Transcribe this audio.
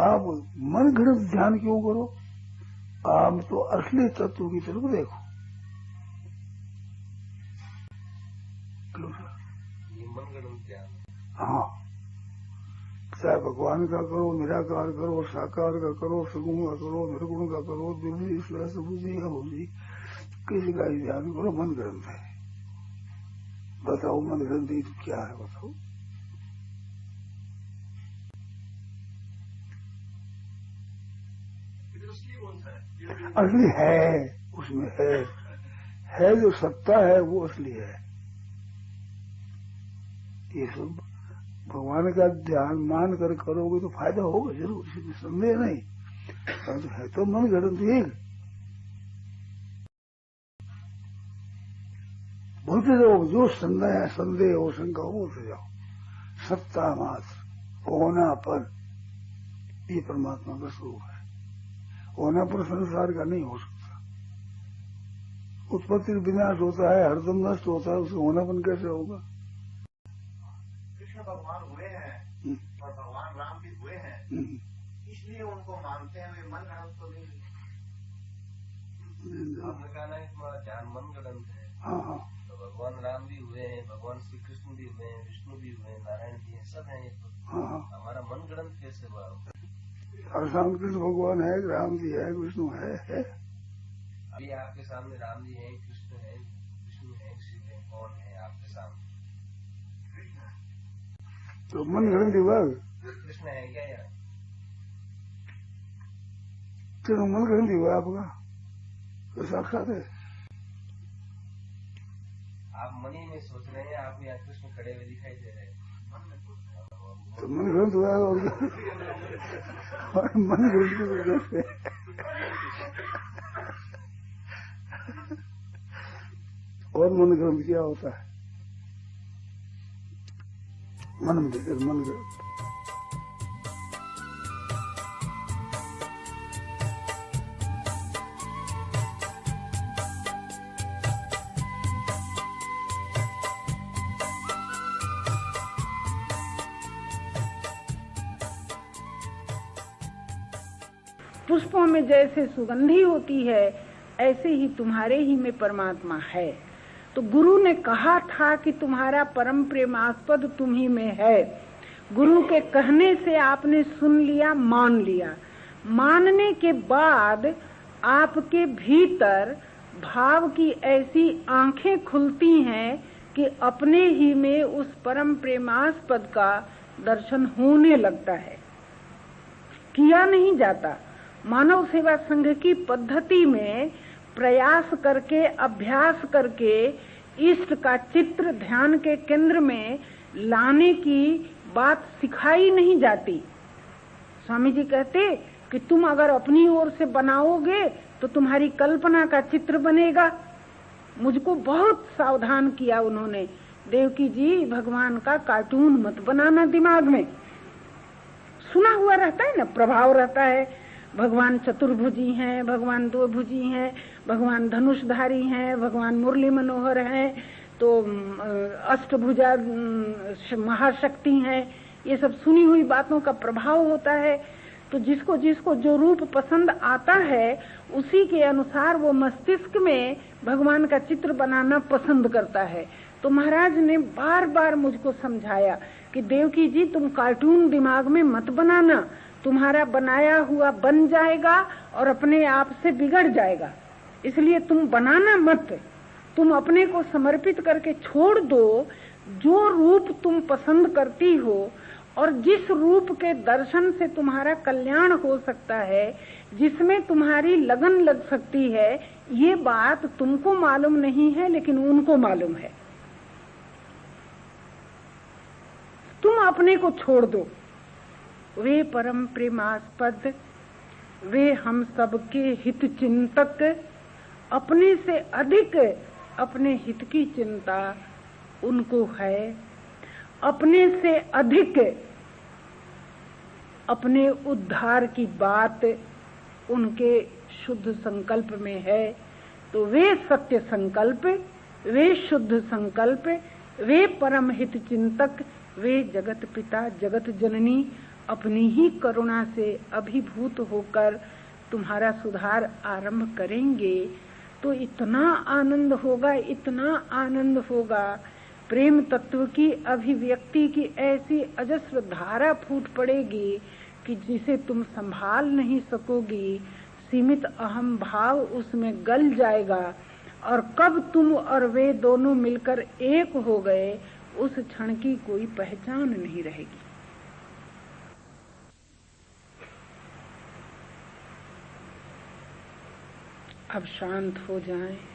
आप मन घड़त ध्यान क्यों करो? आप तो असली तत्व की तरफ देखो। मन घड़त ध्यान। हाँ, चाहे भगवान का करो, निराकार करो, साकार का करो, सगुण का करो, निर्गुण का करो, दुर्बुद्धि सुबुद्धि या बुद्धि, किसी का ही ध्यान करो, मन ग्रंथ है। बताओ मन ग्रंथी तो क्या है? बताओ। असली है, उसमें है जो सत्ता है वो असली है। ये सब भगवान का ध्यान मान कर करोगे तो फायदा होगा जरूर, इसमें संदेह नहीं। परंतु है तो मन घड़त एक। बोलते जाओ, जो संदेह हो, शंका हो, बोलते जाओ। सत्ता मात्र होना पर, ये परमात्मा का स्वरूप है। होना पर संसार का नहीं हो सकता। उत्पत्ति विनाश होता है, हरदम नष्ट होता है, उसे होनापन कैसे होगा? कृष्ण भगवान हुए हैं और भगवान राम भी हुए हैं, इसलिए उनको मानते हैं। वे मन गणत तो नहीं। आपने कहा ना तुम्हारा ध्यान मन गणत है। हाँ, तो भगवान राम भी हुए हैं, भगवान श्री कृष्ण भी हुए हैं, विष्णु भी हुए हैं, नारायण भी हैं, सब हैं। ये तो हमारा मन गणत कैसे हुआ? और रामकृष्ण भगवान है, राम जी है, विष्णु है। अभी आपके सामने राम जी हैं, कृष्ण है, विष्णु है, शिव है, कौन है आपके सामने? तो मन ग्रंथि वर्ग कृष्ण है क्या यार? तो मन ग्रंथि हुआ आपका तो साक्षात है। आप मनी में सोच रहे हैं, आप यहाँ कृष्ण खड़े हुए दिखाई दे रहे हैं। तो मन ग्रंथ हुआ और मन ग्रंथ की वजह से और मन ग्रंथ क्या होता है? मन में देकर मन ग्रंथ। पुष्पों में जैसे सुगंधी होती है, ऐसे ही तुम्हारे ही में परमात्मा है। तो गुरु ने कहा था कि तुम्हारा परम प्रेमास्पद तुम ही में है। गुरु के कहने से आपने सुन लिया, मान लिया। मानने के बाद आपके भीतर भाव की ऐसी आंखें खुलती हैं कि अपने ही में उस परम प्रेमास्पद का दर्शन होने लगता है। किया नहीं जाता। मानव सेवा संघ की पद्धति में प्रयास करके, अभ्यास करके इष्ट का चित्र ध्यान के केंद्र में लाने की बात सिखाई नहीं जाती। स्वामी जी कहते कि तुम अगर अपनी ओर से बनाओगे तो तुम्हारी कल्पना का चित्र बनेगा। मुझको बहुत सावधान किया उन्होंने, देवकी जी भगवान का कार्टून मत बनाना दिमाग में। सुना हुआ रहता है ना, प्रभाव रहता है। भगवान चतुर्भुजी हैं, भगवान दो भुजी हैं, भगवान धनुषधारी हैं, भगवान मुरली मनोहर हैं, तो अष्टभुजा महाशक्ति हैं। ये सब सुनी हुई बातों का प्रभाव होता है। तो जिसको जिसको जो रूप पसंद आता है उसी के अनुसार वो मस्तिष्क में भगवान का चित्र बनाना पसंद करता है। तो महाराज ने बार बार मुझको समझाया कि देवकी जी तुम कार्टून दिमाग में मत बनाना, तुम्हारा बनाया हुआ बन जाएगा और अपने आप से बिगड़ जाएगा। इसलिए तुम बनाना मत, तुम अपने को समर्पित करके छोड़ दो। जो रूप तुम पसंद करती हो और जिस रूप के दर्शन से तुम्हारा कल्याण हो सकता है, जिसमें तुम्हारी लगन लग सकती है, ये बात तुमको मालूम नहीं है लेकिन उनको मालूम है। तुम अपने को छोड़ दो। वे परम प्रेमास्पद, वे हम सबके हित चिंतक, अपने से अधिक अपने हित की चिंता उनको है। अपने से अधिक अपने उद्धार की बात उनके शुद्ध संकल्प में है। तो वे सत्य संकल्प, वे शुद्ध संकल्प, वे परम हित चिंतक, वे जगत पिता जगत जननी अपनी ही करुणा से अभिभूत होकर तुम्हारा सुधार आरंभ करेंगे तो इतना आनंद होगा, इतना आनंद होगा। प्रेम तत्व की अभिव्यक्ति की ऐसी अजस्र धारा फूट पड़ेगी कि जिसे तुम संभाल नहीं सकोगी। सीमित अहम भाव उसमें गल जाएगा और कब तुम और वे दोनों मिलकर एक हो गए उस क्षण की कोई पहचान नहीं रहेगी। अब शांत हो जाएं।